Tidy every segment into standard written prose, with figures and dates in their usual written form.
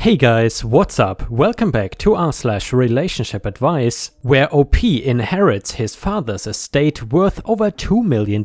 Hey guys, what's up? Welcome back to r/relationship advice, where OP inherits his father's estate worth over $2 million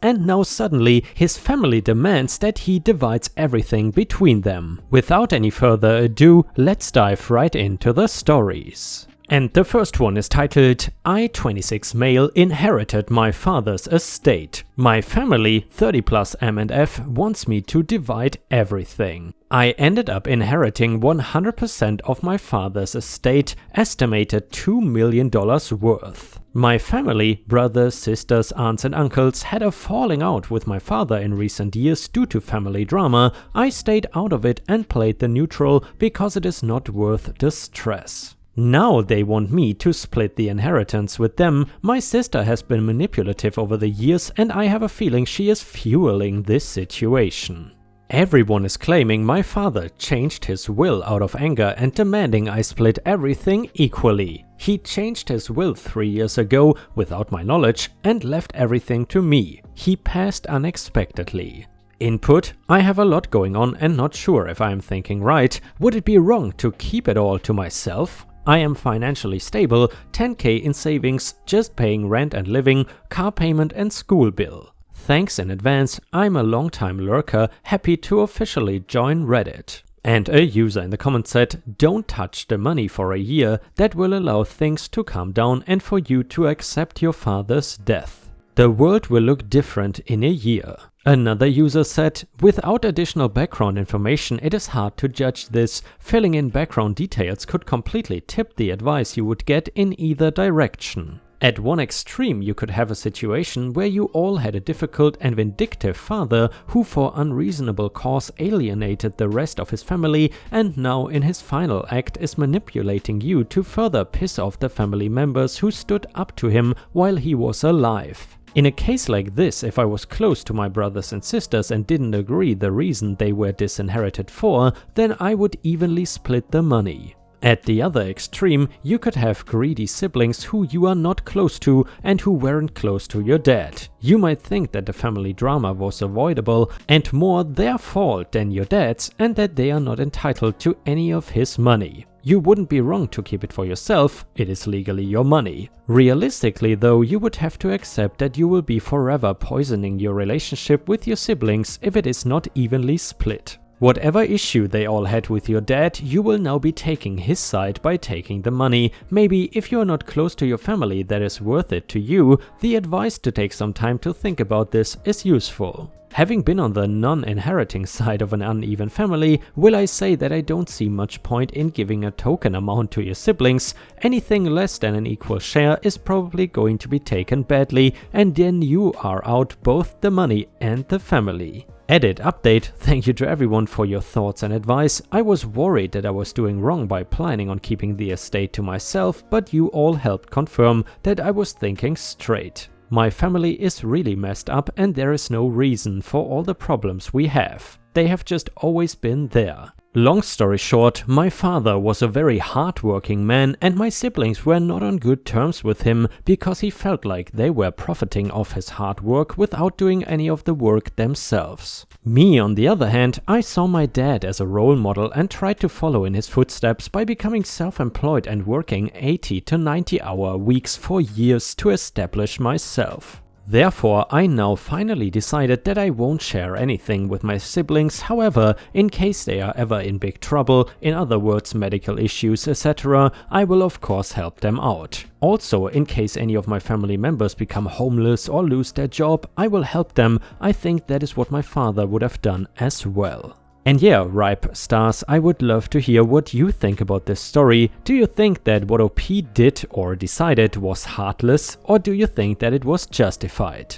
and now suddenly his family demands that he divides everything between them. Without any further ado, let's dive right into the stories. And the first one is titled, I, 26 male, inherited my father's estate. My family, 30 plus M&F, wants me to divide everything. I ended up inheriting 100% of my father's estate, estimated $2 million worth. My family, brothers, sisters, aunts and uncles, had a falling out with my father in recent years due to family drama. I stayed out of it and played the neutral because it is not worth the stress. Now they want me to split the inheritance with them. My sister has been manipulative over the years and I have a feeling she is fueling this situation. Everyone is claiming my father changed his will out of anger and demanding I split everything equally. He changed his will 3 years ago without my knowledge and left everything to me. He passed unexpectedly. Input: I have a lot going on and not sure if I am thinking right. Would it be wrong to keep it all to myself? I am financially stable, 10k in savings, just paying rent and living, car payment and school bill. Thanks in advance, I'm a long-time lurker, happy to officially join Reddit. And a user in the comments said, don't touch the money for a year, that will allow things to calm down and for you to accept your father's death. The world will look different in a year. Another user said, without additional background information it is hard to judge this. Filling in background details could completely tip the advice you would get in either direction. At one extreme you could have a situation where you all had a difficult and vindictive father who for unreasonable cause alienated the rest of his family and now in his final act is manipulating you to further piss off the family members who stood up to him while he was alive. In a case like this, if I was close to my brothers and sisters and didn't agree the reason they were disinherited for, then I would evenly split the money. At the other extreme, you could have greedy siblings who you are not close to and who weren't close to your dad. You might think that the family drama was avoidable and more their fault than your dad's and that they are not entitled to any of his money. You wouldn't be wrong to keep it for yourself, it is legally your money. Realistically though, you would have to accept that you will be forever poisoning your relationship with your siblings if it is not evenly split. Whatever issue they all had with your dad, you will now be taking his side by taking the money. Maybe if you are not close to your family that is worth it to you, the advice to take some time to think about this is useful. Having been on the non-inheriting side of an uneven family, will I say that I don't see much point in giving a token amount to your siblings. Anything less than an equal share is probably going to be taken badly and then you are out both the money and the family. Edit update: thank you to everyone for your thoughts and advice. I was worried that I was doing wrong by planning on keeping the estate to myself, but you all helped confirm that I was thinking straight. My family is really messed up and there is no reason for all the problems we have. They have just always been there. Long story short, my father was a very hard-working man and my siblings were not on good terms with him because he felt like they were profiting off his hard work without doing any of the work themselves. Me, on the other hand, I saw my dad as a role model and tried to follow in his footsteps by becoming self-employed and working 80 to 90-hour weeks for years to establish myself. Therefore, I now finally decided that I won't share anything with my siblings. However, in case they are ever in big trouble, in other words medical issues etc., I will of course help them out. Also, in case any of my family members become homeless or lose their job, I will help them. I think that is what my father would have done as well. And yeah, ripe stars, I would love to hear what you think about this story. Do you think that what OP did or decided was heartless, or do you think that it was justified?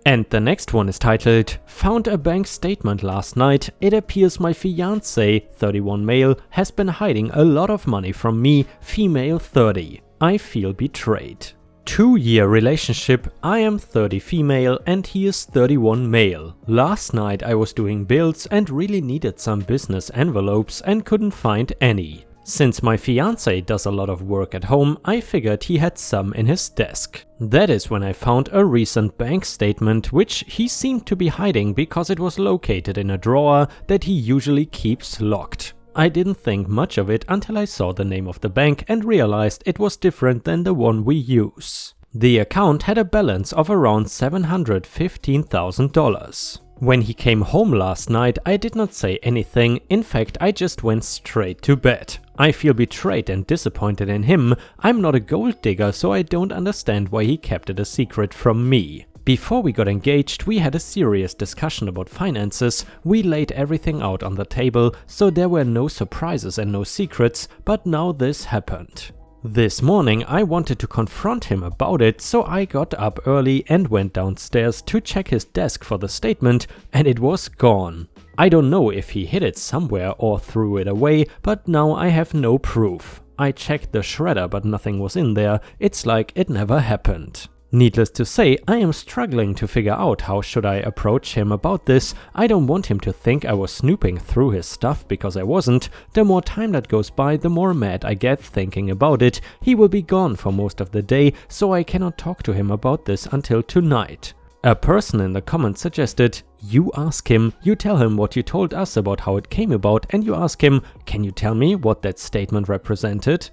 And the next one is titled, found a bank statement last night. It appears my fiancé, 31 male, has been hiding a lot of money from me, female 30. I feel betrayed. 2-year relationship, I am 30 female and he is 31 male. Last night I was doing bills and really needed some business envelopes and couldn't find any. Since my fiancé does a lot of work at home, I figured he had some in his desk. That is when I found a recent bank statement which he seemed to be hiding because it was located in a drawer that he usually keeps locked. I didn't think much of it until I saw the name of the bank and realized it was different than the one we use. The account had a balance of around $715,000. When he came home last night, I did not say anything. In fact, I just went straight to bed. I feel betrayed and disappointed in him. I'm not a gold digger, so I don't understand why he kept it a secret from me. Before we got engaged, we had a serious discussion about finances. We laid everything out on the table, so there were no surprises and no secrets, but now this happened. This morning I wanted to confront him about it, so I got up early and went downstairs to check his desk for the statement, and it was gone. I don't know if he hid it somewhere or threw it away, but now I have no proof. I checked the shredder, but nothing was in there. It's like it never happened. Needless to say, I am struggling to figure out how should I approach him about this. I don't want him to think I was snooping through his stuff, because I wasn't. The more time that goes by, the more mad I get thinking about it. He will be gone for most of the day, so I cannot talk to him about this until tonight. A person in the comments suggested, you ask him, you tell him what you told us about how it came about, and you ask him, can you tell me what that statement represented?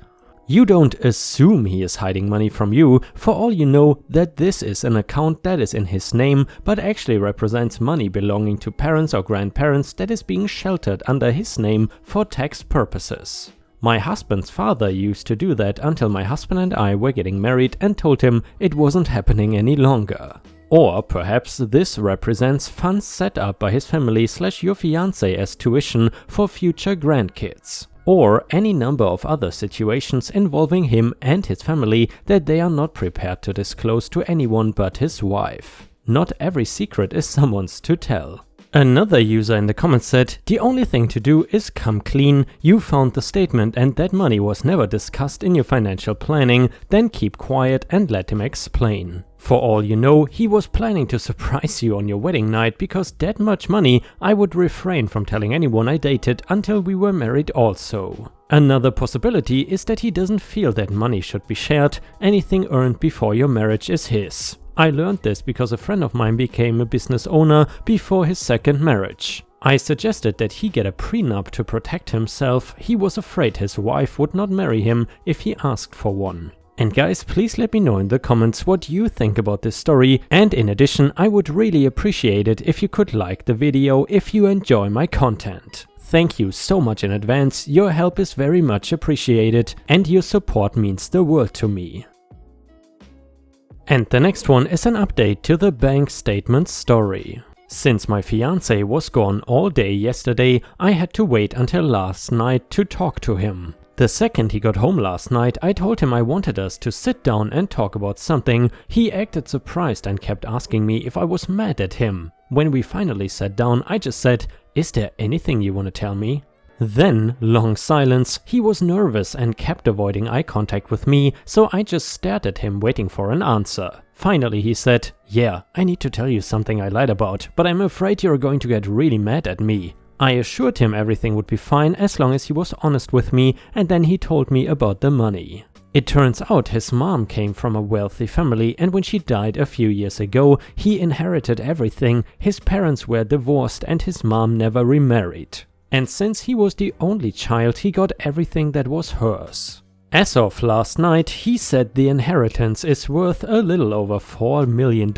You don't assume he is hiding money from you. For all you know, that this is an account that is in his name, but actually represents money belonging to parents or grandparents that is being sheltered under his name for tax purposes. My husband's father used to do that until my husband and I were getting married and told him it wasn't happening any longer. Or perhaps this represents funds set up by his family / your fiancé as tuition for future grandkids. Or any number of other situations involving him and his family that they are not prepared to disclose to anyone but his wife. Not every secret is someone's to tell. Another user in the comments said, the only thing to do is come clean. You found the statement and that money was never discussed in your financial planning, then keep quiet and let him explain. For all you know, he was planning to surprise you on your wedding night, because that much money I would refrain from telling anyone I dated until we were married also. Another possibility is that he doesn't feel that money should be shared. Anything earned before your marriage is his. I learned this because a friend of mine became a business owner before his second marriage. I suggested that he get a prenup to protect himself. He was afraid his wife would not marry him if he asked for one. And guys, please let me know in the comments what you think about this story, and in addition, I would really appreciate it if you could like the video if you enjoy my content. Thank you so much in advance, your help is very much appreciated and your support means the world to me. And the next one is an update to the bank statement story. Since my fiancé was gone all day yesterday, I had to wait until last night to talk to him. The second he got home last night, I told him I wanted us to sit down and talk about something. He acted surprised and kept asking me if I was mad at him. When we finally sat down, I just said, "Is there anything you want to tell me?" Then, long silence. He was nervous and kept avoiding eye contact with me, so I just stared at him waiting for an answer. Finally he said, "Yeah, I need to tell you something I lied about, but I'm afraid you're going to get really mad at me." I assured him everything would be fine as long as he was honest with me, and then he told me about the money. It turns out his mom came from a wealthy family, and when she died a few years ago, he inherited everything. His parents were divorced and his mom never remarried. And since he was the only child, he got everything that was hers. As of last night, he said the inheritance is worth a little over $4 million,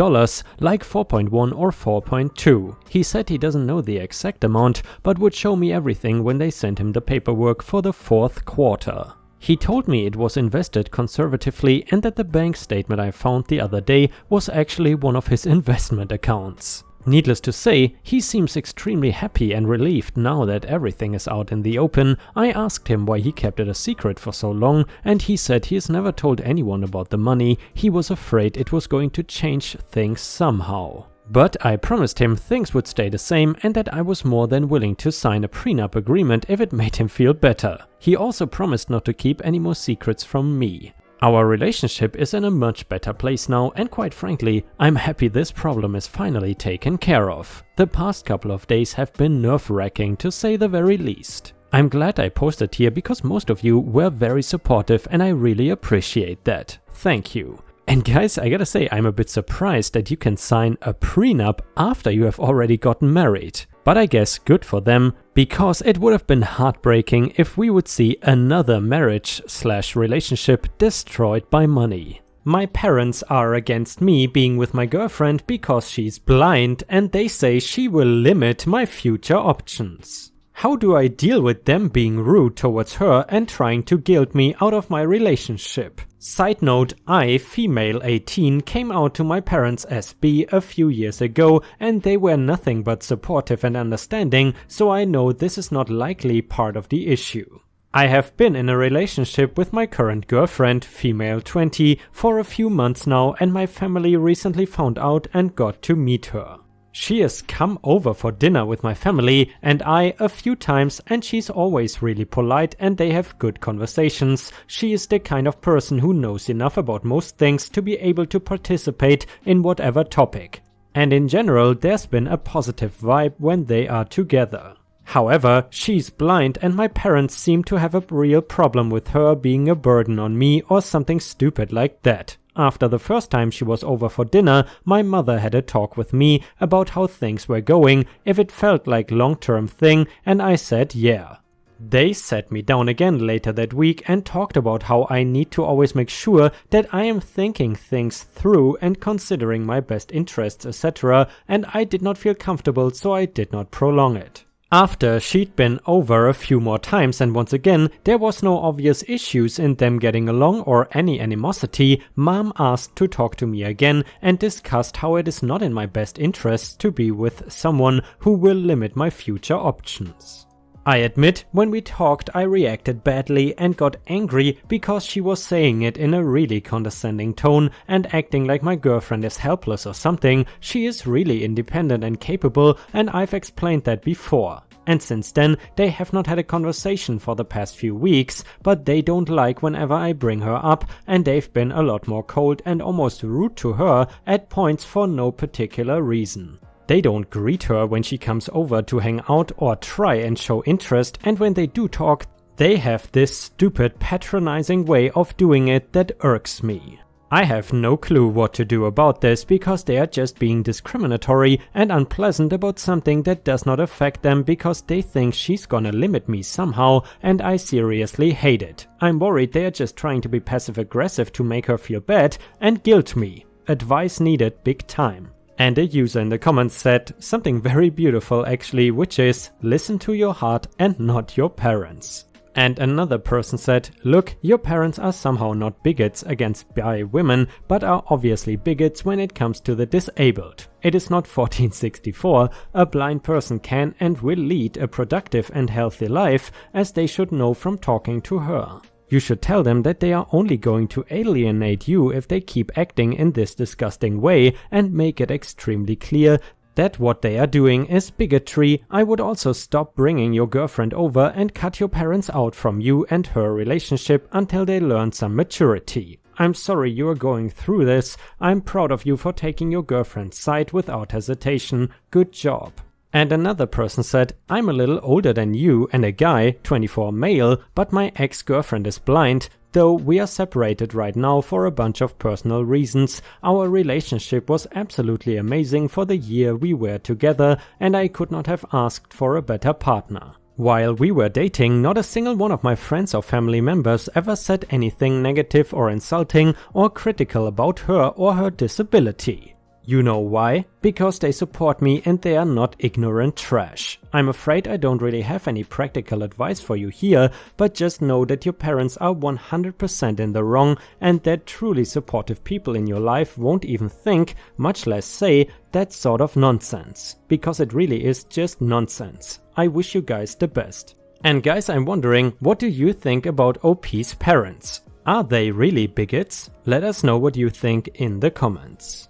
like 4.1 or 4.2. He said he doesn't know the exact amount, but would show me everything when they sent him the paperwork for the fourth quarter. He told me it was invested conservatively and that the bank statement I found the other day was actually one of his investment accounts. Needless to say, he seems extremely happy and relieved now that everything is out in the open. I asked him why he kept it a secret for so long, and he said he has never told anyone about the money. He was afraid it was going to change things somehow. But I promised him things would stay the same and that I was more than willing to sign a prenup agreement if it made him feel better. He also promised not to keep any more secrets from me. Our relationship is in a much better place now, and quite frankly, I'm happy this problem is finally taken care of. The past couple of days have been nerve-wracking to say the very least. I'm glad I posted here because most of you were very supportive and I really appreciate that. Thank you. And guys, I gotta say, I'm a bit surprised that you can sign a prenup after you have already gotten married. But I guess good for them, because it would have been heartbreaking if we would see another marriage/relationship destroyed by money. My parents are against me being with my girlfriend because she's blind and they say she will limit my future options. How do I deal with them being rude towards her and trying to guilt me out of my relationship? Side note, I, female 18, came out to my parents as bi a few years ago and they were nothing but supportive and understanding, so I know this is not likely part of the issue. I have been in a relationship with my current girlfriend, female 20, for a few months now and my family recently found out and got to meet her. She has come over for dinner with my family and I a few times and she's always really polite and they have good conversations. She is the kind of person who knows enough about most things to be able to participate in whatever topic. And in general, there's been a positive vibe when they are together. However, she's blind and my parents seem to have a real problem with her being a burden on me or something stupid like that. After the first time she was over for dinner, my mother had a talk with me about how things were going, if it felt like long-term thing, and I said yeah. They sat me down again later that week and talked about how I need to always make sure that I am thinking things through and considering my best interests, etc., and I did not feel comfortable, so I did not prolong it. After she'd been over a few more times and once again there was no obvious issues in them getting along or any animosity, Mom asked to talk to me again and discussed how it is not in my best interest to be with someone who will limit my future options. I admit, when we talked I reacted badly and got angry because she was saying it in a really condescending tone and acting like my girlfriend is helpless or something. She is really independent and capable and I've explained that before. And since then they have not had a conversation for the past few weeks, but they don't like whenever I bring her up and they've been a lot more cold and almost rude to her at points for no particular reason. They don't greet her when she comes over to hang out or try and show interest, and when they do talk, they have this stupid patronizing way of doing it that irks me. I have no clue what to do about this because they are just being discriminatory and unpleasant about something that does not affect them because they think she's gonna limit me somehow, and I seriously hate it. I'm worried they are just trying to be passive aggressive to make her feel bad and guilt me. Advice needed big time. And a user in the comments said something very beautiful actually, which is listen to your heart and not your parents. And another person said, look, your parents are somehow not bigots against bi women, but are obviously bigots when it comes to the disabled. It is not 1464, a blind person can and will lead a productive and healthy life, as they should know from talking to her. You should tell them that they are only going to alienate you if they keep acting in this disgusting way and make it extremely clear that what they are doing is bigotry. I would also stop bringing your girlfriend over and cut your parents out from you and her relationship until they learn some maturity. I'm sorry you are going through this. I'm proud of you for taking your girlfriend's side without hesitation. Good job. And another person said, I'm a little older than you and a guy, 24 male, but my ex-girlfriend is blind. Though we are separated right now for a bunch of personal reasons, our relationship was absolutely amazing for the year we were together and I could not have asked for a better partner. While we were dating, not a single one of my friends or family members ever said anything negative or insulting or critical about her or her disability. You know why? Because they support me and they are not ignorant trash. I'm afraid I don't really have any practical advice for you here, but just know that your parents are 100% in the wrong and that truly supportive people in your life won't even think, much less say, that sort of nonsense. Because it really is just nonsense. I wish you guys the best. And guys, I'm wondering, what do you think about OP's parents? Are they really bigots? Let us know what you think in the comments.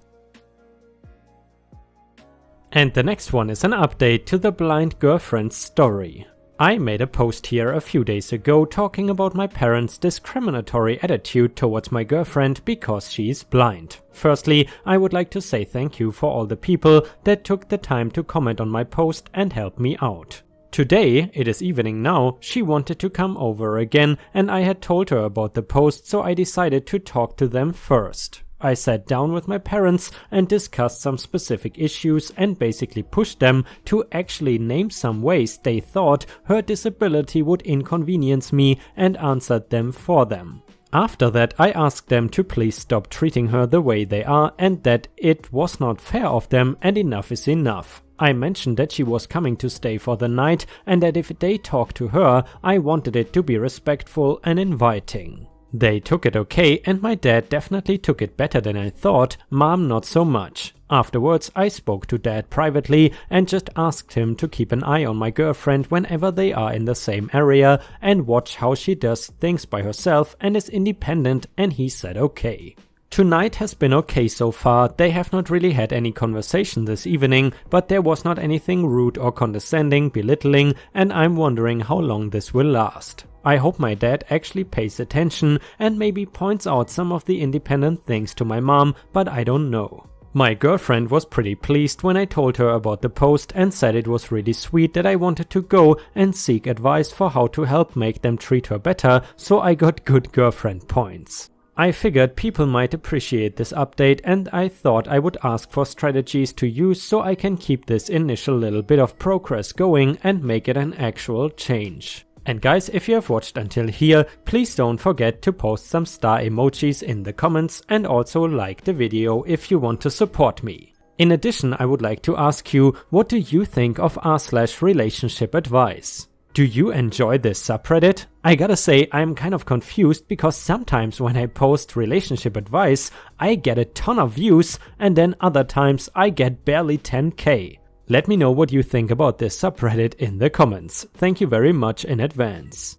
And the next one is an update to the blind girlfriend's story. I made a post here a few days ago talking about my parents' discriminatory attitude towards my girlfriend because she's blind. Firstly, I would like to say thank you for all the people that took the time to comment on my post and help me out. Today, it is evening now, she wanted to come over again and I had told her about the post, so I decided to talk to them first. I sat down with my parents and discussed some specific issues and basically pushed them to actually name some ways they thought her disability would inconvenience me and answered them for them. After that, I asked them to please stop treating her the way they are and that it was not fair of them and enough is enough. I mentioned that she was coming to stay for the night and that if they talked to her, I wanted it to be respectful and inviting. They took it okay and my dad definitely took it better than I thought, Mom not so much. Afterwards, I spoke to Dad privately and just asked him to keep an eye on my girlfriend whenever they are in the same area and watch how she does things by herself and is independent, and he said okay. Tonight has been okay so far. They have not really had any conversation this evening, but there was not anything rude or condescending, belittling, and I'm wondering how long this will last. I hope my dad actually pays attention and maybe points out some of the independent things to my mom, but I don't know. My girlfriend was pretty pleased when I told her about the post and said it was really sweet that I wanted to go and seek advice for how to help make them treat her better, so I got good girlfriend points. I figured people might appreciate this update and I thought I would ask for strategies to use so I can keep this initial little bit of progress going and make it an actual change. And guys, if you have watched until here, please don't forget to post some star emojis in the comments and also like the video if you want to support me. In addition, I would like to ask you, what do you think of r/relationship advice? Do you enjoy this subreddit? I gotta say, I'm kind of confused because sometimes when I post relationship advice, I get a ton of views and then other times I get barely 10k. Let me know what you think about this subreddit in the comments. Thank you very much in advance.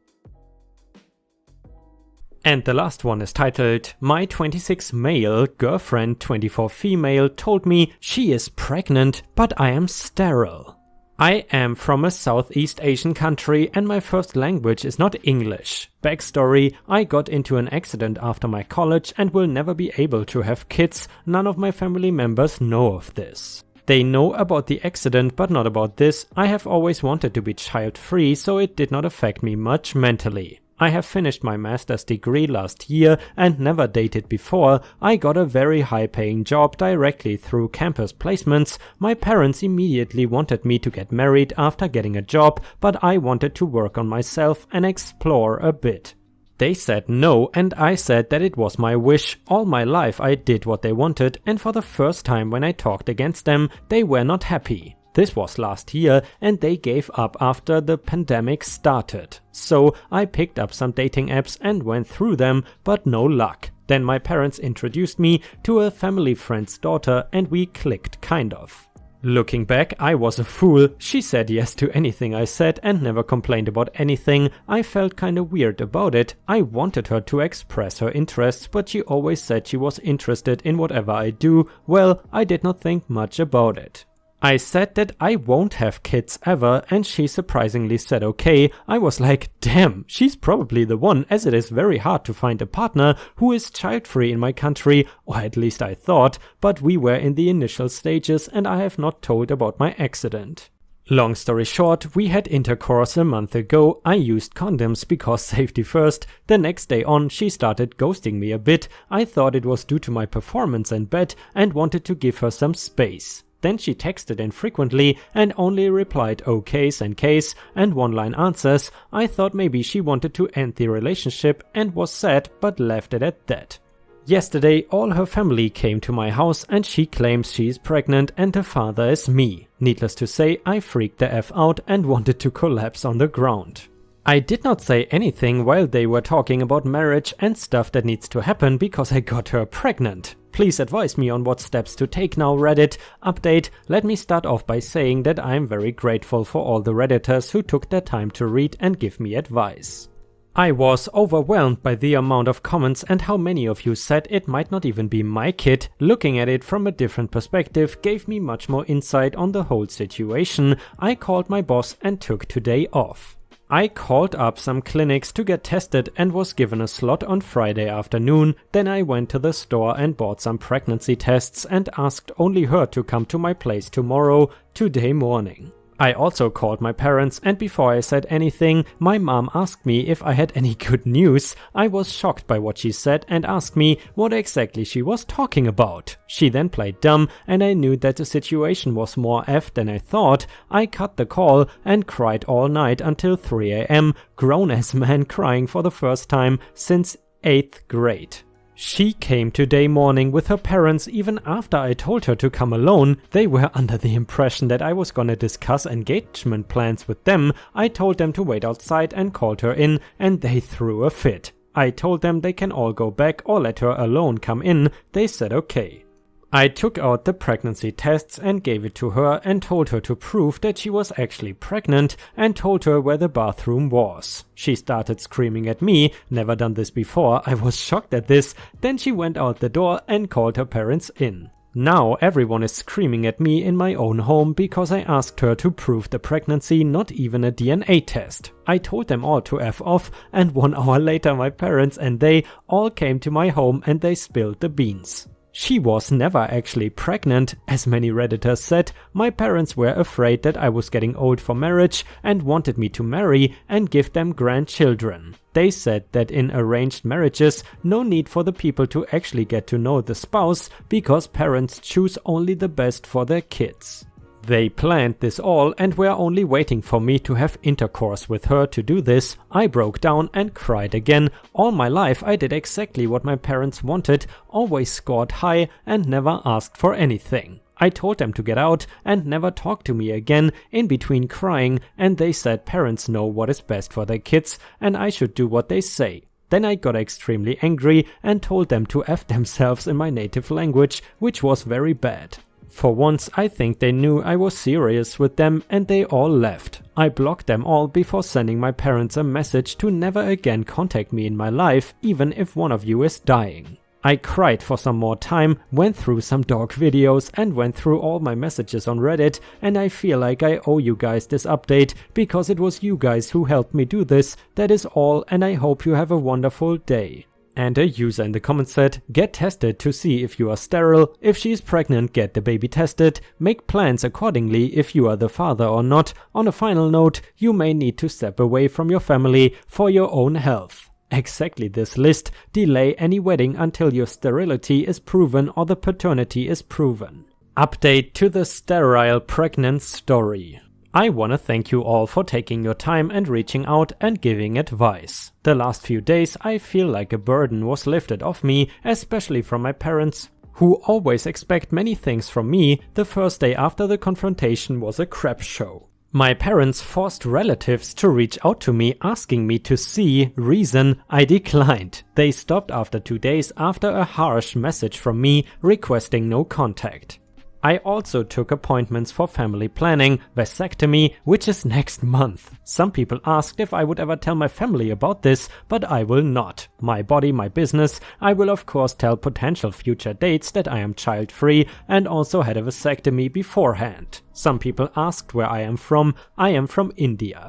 And the last one is titled, My 26 male girlfriend 24 female told me she is pregnant but I am sterile. I am from a Southeast Asian country and my first language is not English. Backstory, I got into an accident after my college and will never be able to have kids. None of my family members know of this. They know about the accident but not about this. I have always wanted to be child-free, so it did not affect me much mentally. I have finished my master's degree last year and never dated before. I got a very high-paying job directly through campus placements. My parents immediately wanted me to get married after getting a job, but I wanted to work on myself and explore a bit. They said no, and I said that it was my wish. All my life I did what they wanted, and for the first time when I talked against them, they were not happy. This was last year and they gave up after the pandemic started. So I picked up some dating apps and went through them, but no luck. Then my parents introduced me to a family friend's daughter and we clicked kind of. Looking back, I was a fool. She said yes to anything I said and never complained about anything. I felt kinda weird about it. I wanted her to express her interests, but she always said she was interested in whatever I do. Well, I did not think much about it. I said that I won't have kids ever and she surprisingly said okay. I was like, damn, she's probably the one, as it is very hard to find a partner who is child-free in my country, or at least I thought, but we were in the initial stages and I have not told about my accident. Long story short, we had intercourse a month ago. I used condoms because safety first. The next day on, she started ghosting me a bit. I thought it was due to my performance in bed and wanted to give her some space. Then she texted infrequently and only replied okays and Ks and one-line answers. I thought maybe she wanted to end the relationship and was sad but left it at that. Yesterday all her family came to my house and she claims she is pregnant and the father is me. Needless to say, I freaked the F out and wanted to collapse on the ground. I did not say anything while they were talking about marriage and stuff that needs to happen because I got her pregnant. Please advise me on what steps to take now, Reddit. Update, let me start off by saying that I am very grateful for all the Redditors who took their time to read and give me advice. I was overwhelmed by the amount of comments and how many of you said it might not even be my kid. Looking at it from a different perspective gave me much more insight on the whole situation. I called my boss and took today off. I called up some clinics to get tested and was given a slot on Friday afternoon. Then I went to the store and bought some pregnancy tests and asked only her to come to my place tomorrow, today morning. I also called my parents, and before I said anything, my mom asked me if I had any good news. I was shocked by what she said and asked me what exactly she was talking about. She then played dumb, and I knew that the situation was more effed than I thought. I cut the call and cried all night until 3 AM, grown-ass man crying for the first time since 8th grade. She came today morning with her parents even after I told her to come alone. They were under the impression that I was gonna discuss engagement plans with them. I told them to wait outside and called her in, and they threw a fit. I told them they can all go back or let her alone come in. They said okay. I took out the pregnancy tests and gave it to her and told her to prove that she was actually pregnant and told her where the bathroom was. She started screaming at me, never done this before, I was shocked at this. Then she went out the door and called her parents in. Now everyone is screaming at me in my own home because I asked her to prove the pregnancy, not even a DNA test. I told them all to F off, and 1 hour later my parents and they all came to my home and they spilled the beans. She was never actually pregnant, as many Redditors said. My parents were afraid that I was getting old for marriage and wanted me to marry and give them grandchildren. They said that in arranged marriages, no need for the people to actually get to know the spouse because parents choose only the best for their kids. They planned this all and were only waiting for me to have intercourse with her to do this. I broke down and cried again. All my life I did exactly what my parents wanted, always scored high and never asked for anything. I told them to get out and never talk to me again in between crying, and they said parents know what is best for their kids and I should do what they say. Then I got extremely angry and told them to F themselves in my native language, which was very bad. For once, I think they knew I was serious with them and they all left. I blocked them all before sending my parents a message to never again contact me in my life, even if one of you is dying. I cried for some more time, went through some dog videos and went through all my messages on Reddit, and I feel like I owe you guys this update because it was you guys who helped me do this. That is all, and I hope you have a wonderful day. And a user in the comments said, get tested to see if you are sterile, if she is pregnant get the baby tested, make plans accordingly if you are the father or not. On a final note, you may need to step away from your family for your own health. Exactly this list, delay any wedding until your sterility is proven or the paternity is proven. Update to the sterile pregnant story. I wanna thank you all for taking your time and reaching out and giving advice. The last few days I feel like a burden was lifted off me, especially from my parents, who always expect many things from me. The first day after the confrontation was a crap show. My parents forced relatives to reach out to me asking me to see reason. I declined. They stopped after 2 days after a harsh message from me requesting no contact. I also took appointments for family planning, vasectomy, which is next month. Some people asked if I would ever tell my family about this, but I will not. My body, my business. I will of course tell potential future dates that I am child-free and also had a vasectomy beforehand. Some people asked where I am from. I am from India.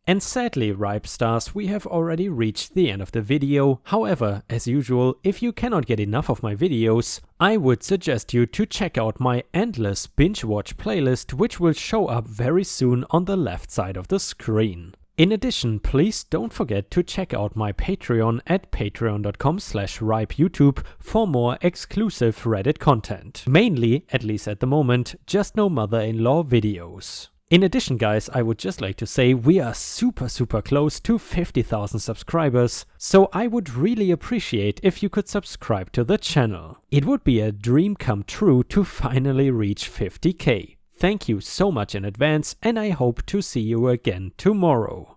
And sadly, Ripe Stars, we have already reached the end of the video. However, as usual, if you cannot get enough of my videos, I would suggest you to check out my endless binge watch playlist, which will show up very soon on the left side of the screen. In addition, please don't forget to check out my Patreon at patreon.com/ripeyoutube for more exclusive Reddit content. Mainly, at least at the moment, just no mother-in-law videos. In addition guys, I would just like to say we are super close to 50,000 subscribers, so I would really appreciate if you could subscribe to the channel. It would be a dream come true to finally reach 50k. Thank you so much in advance and I hope to see you again tomorrow.